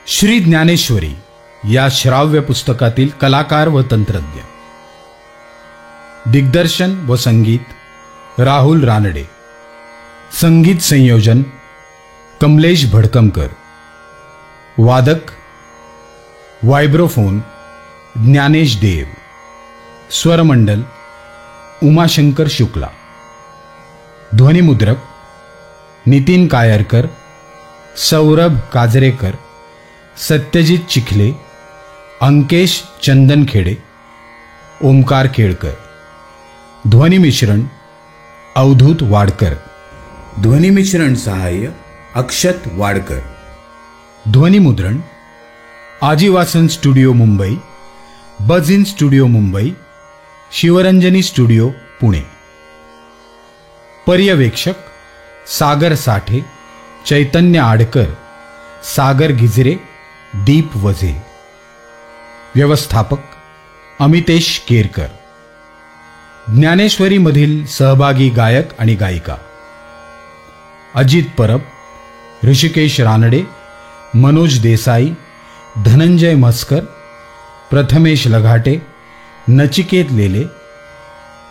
श्री ज्ञानेश्वरी या श्राव्य पुस्तकातील कलाकार व तंत्रज्ञ. दिग्दर्शन व संगीत राहुल रानडे. संगीत संयोजन कमलेश भडकमकर. वादक वायब्रोफोन ज्ञानेश देव. स्वरमंडल उमाशंकर शुक्ला. ध्वनिमुद्रक नितीन कायरकर, सौरभ काजरेकर, सत्यजित चिखले, अंकेश चंदनखेडे, ओमकार केळकर. ध्वनिमिश्रण अवधूत वाडकर. ध्वनिमिश्रण सहाय्य अक्षत वाडकर. ध्वनिमुद्रण आजीवासन studio Mumbai, buzz in studio Mumbai, Shivranjani studio Pune. पर्यवेक्षक सागर साठे, चैतन्य आडकर, सागर गिजरे, दीप वझे. व्यवस्थापक अमितेश केरकर. ज्ञानेश्वरी मधील सहभागी गायक आणि गायिका अजित परब, ऋषिकेश रानडे, मनोज देसाई, धनंजय म्हस्कर, प्रथमेश लघाटे, नचिकेत लेले,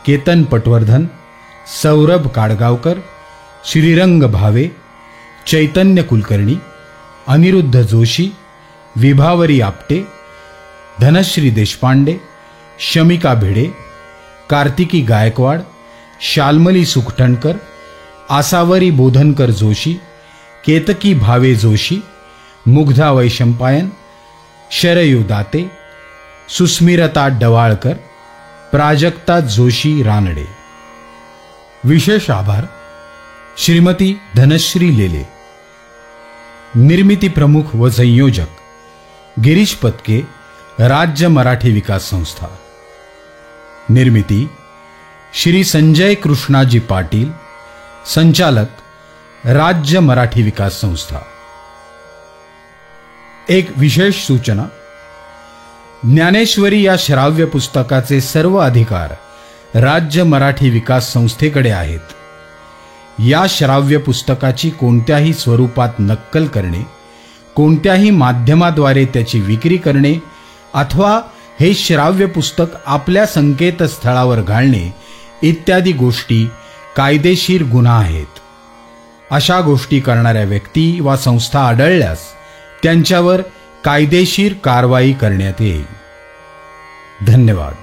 केतन पटवर्धन, सौरभ काडगावकर, श्रीरंग भावे, चैतन्य कुलकर्णी, अनिरुद्ध जोशी, विभावरी आपटे, धनश्री देशपांडे, शमिका भिडे, कार्तिकी गायकवाड, शाल्मली सुखटणकर, आसावरी बोधनकर जोशी, केतकी भावे जोशी, मुग्धा वैशंपायन, शरयू दाते, सुस्मिरता डवाळकर, प्राजक्ता जोशी रानडे. विशेष आभार श्रीमती धनश्री लेले. निर्मिती प्रमुख व संयोजक गिरीश पत्के, राज्य मराठी विकास संस्था. निर्मिती श्री संजय कृष्णाजी पाटील, संचालक राज्य मराठी विकास संस्था. एक विशेष सूचना. ज्ञानेश्वरी या श्राव्य पुस्तकाचे सर्व अधिकार राज्य मराठी विकास संस्थेकडे आहेत. या श्राव्य पुस्तकाची कोणत्याही स्वरूपात नक्कल करणे, कोणत्याही माध्यमाद्वारे त्याची विक्री करणे अथवा हे श्राव्य पुस्तक आपल्या संकेतस्थळावर घालणे इत्यादी गोष्टी कायदेशीर गुन्हा आहेत. अशा गोष्टी करणाऱ्या व्यक्ती वा संस्था आढळल्यास त्यांच्यावर कायदेशीर कारवाई करण्यात येईल. धन्यवाद.